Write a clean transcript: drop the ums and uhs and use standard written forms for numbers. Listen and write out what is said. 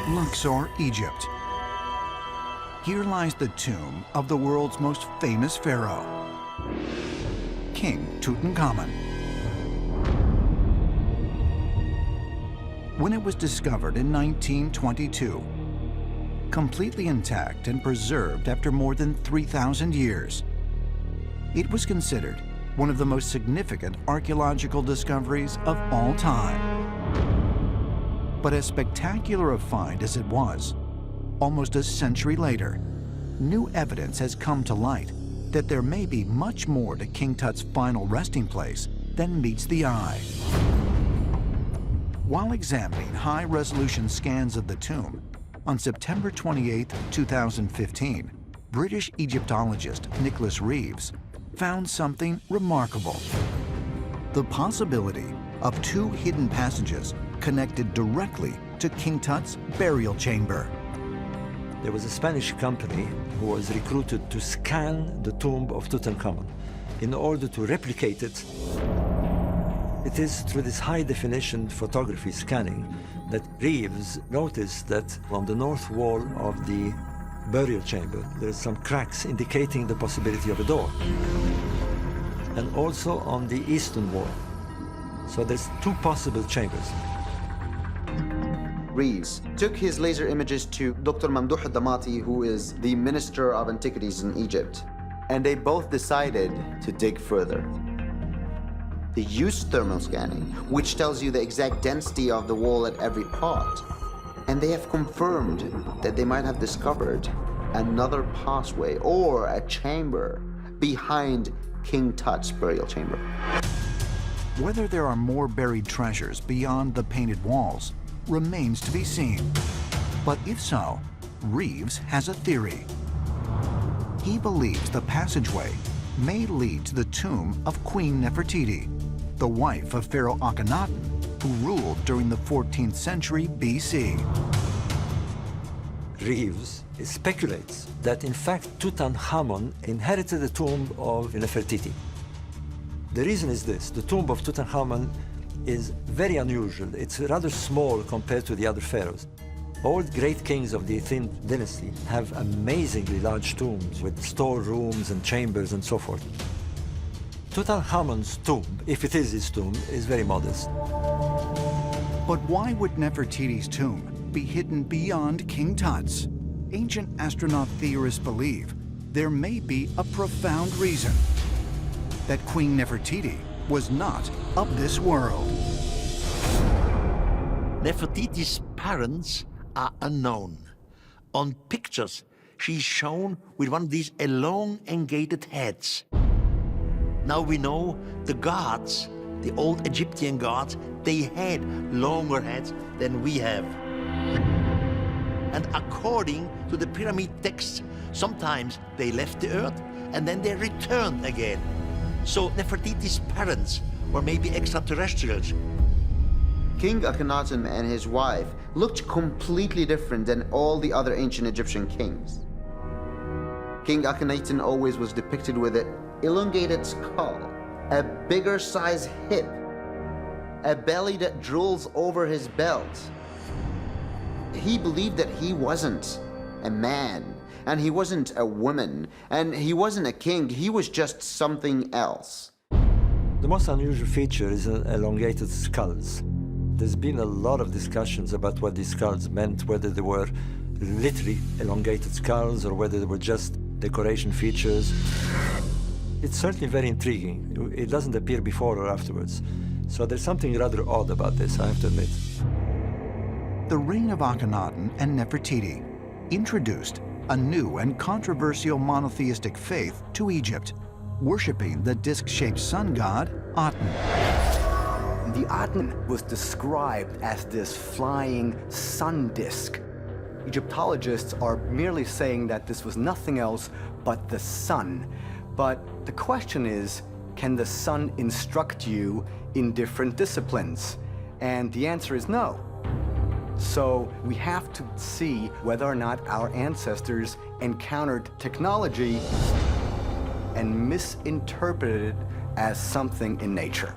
Luxor, Egypt. Here lies the tomb of the world's most famous pharaoh, King Tutankhamun. When it was discovered in 1922, completely intact and preserved after more than 3,000 years, it was considered one of the most significant archaeological discoveries of all time. But as spectacular a find as it was, almost a century later, new evidence has come to light that there may be much more to King Tut's final resting place than meets the eye. While examining high-resolution scans of the tomb, on September 28, 2015, British Egyptologist Nicholas Reeves found something remarkable: the possibility of two hidden passages connected directly to King Tut's burial chamber. There was a Spanish company who was recruited to scan the tomb of Tutankhamun in order to replicate it. It is through this high-definition photography scanning that Reeves noticed that on the north wall of the burial chamber, there are some cracks indicating the possibility of a door. And also on the eastern wall. So there's two possible chambers. Reeves took his laser images to Dr. Mamdouh al-Damati, who is the Minister of Antiquities in Egypt, and they both decided to dig further. They used thermal scanning, which tells you the exact density of the wall at every part, and they have confirmed that they might have discovered another passway or a chamber behind King Tut's burial chamber. Whether there are more buried treasures beyond the painted walls remains to be seen. But if so, Reeves has a theory. He believes the passageway may lead to the tomb of Queen Nefertiti, the wife of Pharaoh Akhenaten, who ruled during the 14th century BC. Reeves speculates that, in fact, Tutankhamun inherited the tomb of Nefertiti. The reason is this: the tomb of Tutankhamun is very unusual. It's rather small compared to the other pharaohs. All great kings of the Athenian dynasty have amazingly large tombs with storerooms and chambers and so forth. Tutankhamun's tomb, if it is his tomb, is very modest. But why would Nefertiti's tomb be hidden beyond King Tut's? Ancient astronaut theorists believe there may be a profound reason: that Queen Nefertiti was not of this world. Nefertiti's parents are unknown. On pictures, she's shown with one of these elongated heads. Now we know the gods, the old Egyptian gods, they had longer heads than we have. And according to the pyramid texts, sometimes they left the earth and then they returned again. So Nefertiti's parents were maybe extraterrestrials. King Akhenaten and his wife looked completely different than all the other ancient Egyptian kings. King Akhenaten always was depicted with an elongated skull, a bigger size hip, a belly that drools over his belt. He believed that he wasn't a man, and he wasn't a woman, and he wasn't a king. He was just something else. The most unusual feature is elongated skulls. There's been a lot of discussions about what these skulls meant, whether they were literally elongated skulls or whether they were just decoration features. It's certainly very intriguing. It doesn't appear before or afterwards. So there's something rather odd about this, I have to admit. The reign of Akhenaten and Nefertiti introduced a new and controversial monotheistic faith to Egypt, worshipping the disc-shaped sun god, Aten. The Aten was described as this flying sun disk. Egyptologists are merely saying that this was nothing else but the sun. But the question is, can the sun instruct you in different disciplines? And the answer is no. So we have to see whether or not our ancestors encountered technology and misinterpreted it as something in nature.